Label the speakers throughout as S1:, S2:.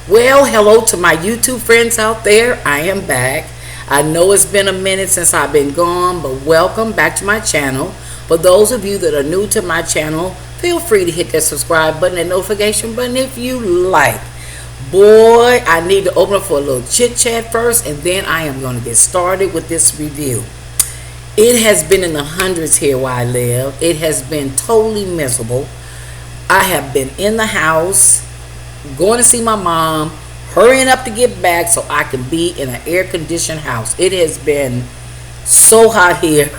S1: Well, hello to my YouTube friends out there. I am back. I know it's been a minute since I've been gone, but welcome back to my channel. For those of you that are new to my channel, feel free to hit that subscribe button and notification button if you like. Boy, I need to open up for a little chit chat first, and then I am going to get started with this review. It has been in the hundreds here where I live. It has been totally miserable. I have been in the house, going to see my mom, hurrying up to get back so I can be in an air-conditioned house. It has been so hot here.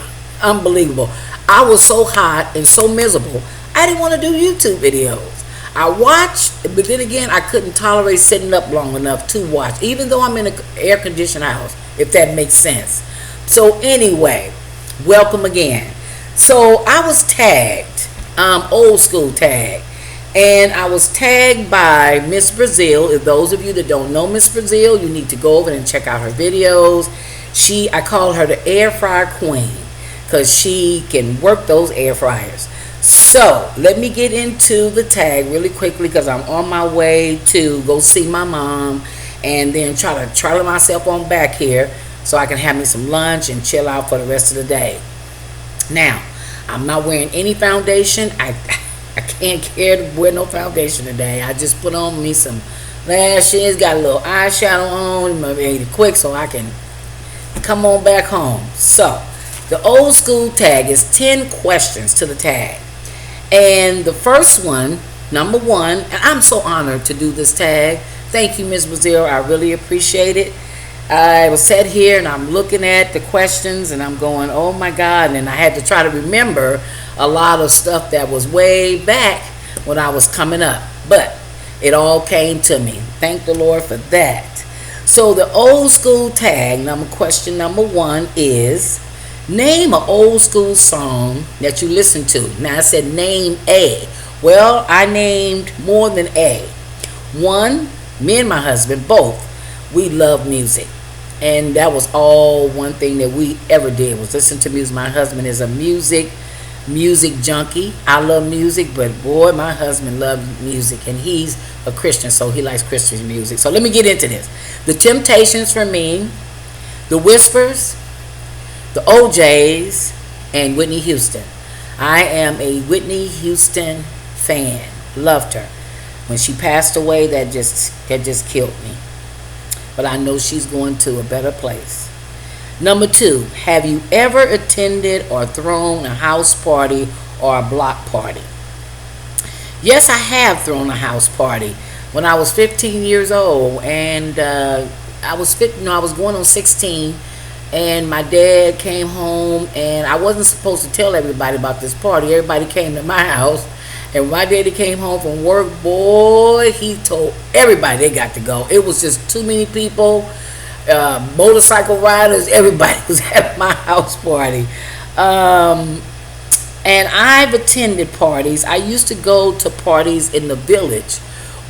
S1: Unbelievable. I was so hot and so miserable, I didn't want to do YouTube videos. I watched, but then again, I couldn't tolerate sitting up long enough to watch, even though I'm in an air-conditioned house, if that makes sense. So anyway, welcome again. So I was tagged, old school tag. And I was tagged by Mrs.Brazell. If those of you that don't know Mrs.Brazell, you need to go over and check out her videos. I call her the air fryer queen because she can work those air fryers. So let me get into the tag really quickly because I'm on my way to go see my mom and then try to charter myself on back here so I can have me some lunch and chill out for the rest of the day. Now, I'm not wearing any foundation. I can't care to wear no foundation today. I just put on me some lashes, got a little eyeshadow on, made it quick so I can come on back home. So, the old school tag is 10 questions to the tag. And the first one, number one, and I'm so honored to do this tag. Thank you, Ms. Brazell. I really appreciate it. I was sat here and I'm looking at the questions and I'm going, oh my God. And I had to try to remember a lot of stuff that was way back when I was coming up. But it all came to me. Thank the Lord for that. So the old school tag, question number one is, name an old school song that you listen to. Now I said name a. Well, I named more than a. One, me and my husband, both, we love music. And that was all one thing that we ever did was listen to music. My husband is a music junkie. I love music, but boy, my husband loves music, and he's a Christian, so he likes Christian music. So let me get into this. The Temptations for me, the Whispers, the OJs, and Whitney Houston. I am a Whitney Houston fan. Loved her. When she passed away, that just killed me. But I know she's going to a better place. Number two, have you ever attended or thrown a house party or a block party? Yes, I have thrown a house party when I was 15 years old, and I was going on 16, and my dad came home, and I wasn't supposed to tell everybody about this party. Everybody came to my house, and when my daddy came home from work, boy, he told everybody they got to go. It was just too many people. Motorcycle riders, everybody was at my house party. And I've attended parties. I used to go to parties in the village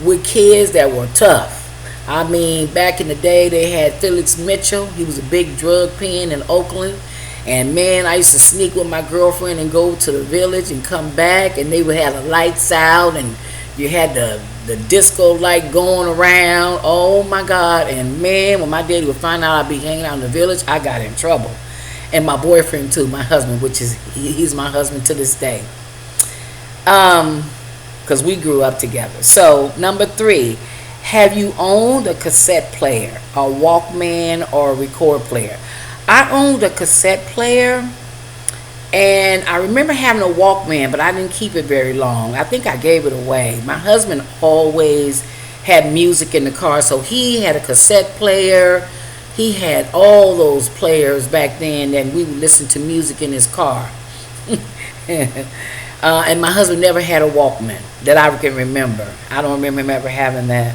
S1: with kids that were tough. I mean, back in the day, they had Felix Mitchell. He was a big drug pen in Oakland. And man, I used to sneak with my girlfriend and go to the village and come back, and they would have the lights out, and you had the disco light going around. Oh my God. And man, when my daddy would find out I'd be hanging out in the village, I got in trouble. And my boyfriend too, my husband, which is, he's my husband to this day. Because we grew up together. So, number three, have you owned a cassette player, a Walkman, or a record player? I owned a cassette player, and I remember having a Walkman, but I didn't keep it very long. I think I gave it away. My husband always had music in the car, so he had a cassette player. He had all those players back then, and we would listen to music in his car. And my husband never had a Walkman that I can remember. I don't remember him ever having that.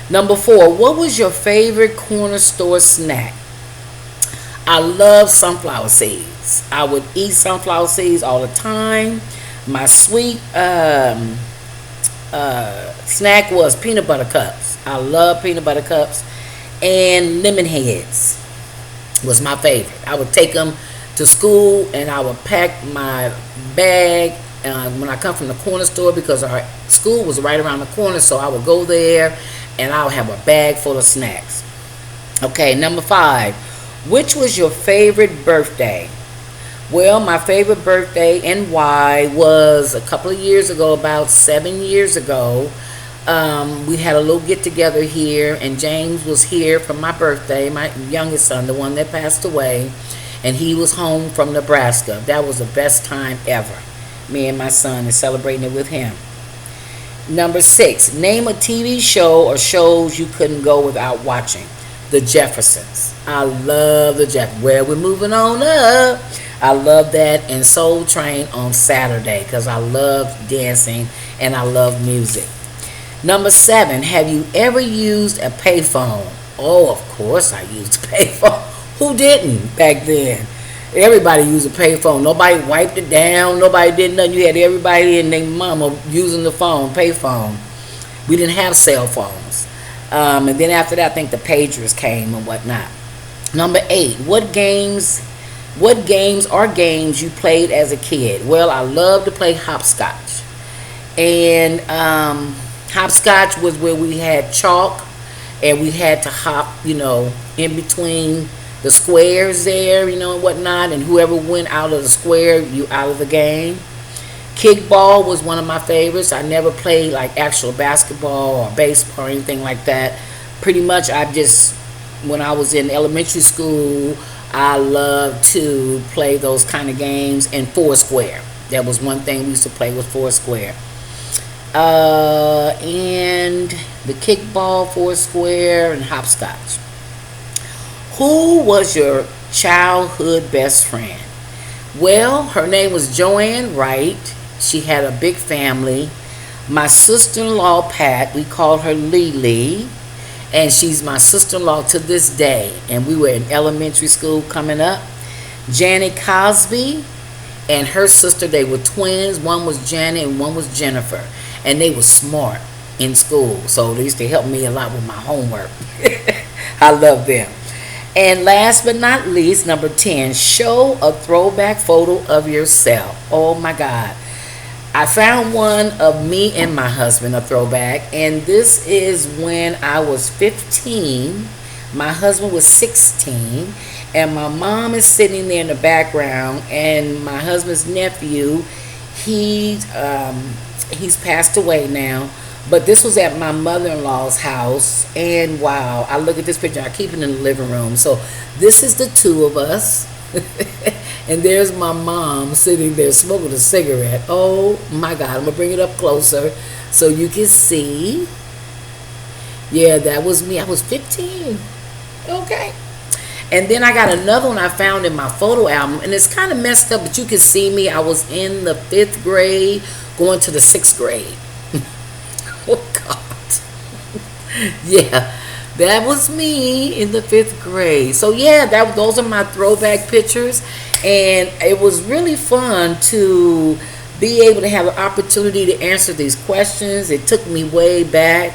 S1: Number four, what was your favorite corner store snack? I love sunflower seeds. I would eat sunflower seeds all the time. My sweet snack was peanut butter cups. I love peanut butter cups. And lemon heads was my favorite. I would take them to school, and I would pack my bag when I come from the corner store, because our school was right around the corner, so I would go there and I'll have a bag full of snacks. Okay, number 5. Which was your favorite birthday? Well, my favorite birthday and why was a couple of years ago, about 7 years ago. We had a little get together here, and James was here for my birthday, my youngest son, the one that passed away, and he was home from Nebraska. That was the best time ever. Me and my son is celebrating it with him. Number 6, name a TV show or shows you couldn't go without watching. The Jeffersons. I love the Jeffersons. Well, we're moving on up. I love that, and Soul Train on Saturday because I love dancing and I love music. Number 7, have you ever used a payphone? Oh, of course I used a payphone. Who didn't back then? Everybody used a payphone. Nobody wiped it down. Nobody did nothing. You had everybody and their mama using the phone, payphone. We didn't have cell phones. And then after that, I think the pagers came and whatnot. Number 8, what games are games you played as a kid? Well, I love to play hopscotch. And hopscotch was where we had chalk and we had to hop, in between the squares there, and whatnot. And whoever went out of the square, you out of the game. Kickball was one of my favorites. I never played like actual basketball or baseball or anything like that. Pretty much when I was in elementary school, I loved to play those kind of games. And Foursquare. That was one thing we used to play with, Foursquare. And the kickball, Foursquare, and hopscotch. Who was your childhood best friend? Well, her name was Joanne Wright. She had a big family. My sister-in-law, Pat, we called her Lily. And she's my sister-in-law to this day. And we were in elementary school coming up. Janet Cosby and her sister, they were twins. One was Janet and one was Jennifer. And they were smart in school. So they used to help me a lot with my homework. I love them. And last but not least, number 10, show a throwback photo of yourself. Oh my God. I found one of me and my husband, a throwback. And this is when I was 15. My husband was 16. And my mom is sitting there in the background. And my husband's nephew, he's passed away now. But this was at my mother-in-law's house. And wow, I look at this picture. I keep it in the living room. So this is the two of us. And there's my mom sitting there smoking a cigarette. Oh my God. I'm going to bring it up closer so you can see. Yeah, that was me. I was 15. Okay. And then I got another one I found in my photo album. And it's kind of messed up, but you can see me. I was in the 5th grade going to the 6th grade. Oh God. Yeah, that was me in the 5th grade. So yeah, those are my throwback pictures. And it was really fun to be able to have an opportunity to answer these questions. It took me way back.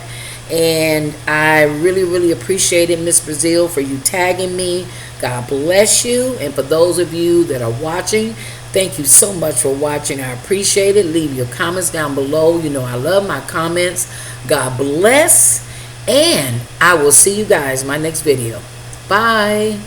S1: And I really, really appreciated Mrs.Brazell for you tagging me. God bless you. And for those of you that are watching, thank you so much for watching. I appreciate it. Leave your comments down below. I love my comments. God bless. And I will see you guys in my next video. Bye.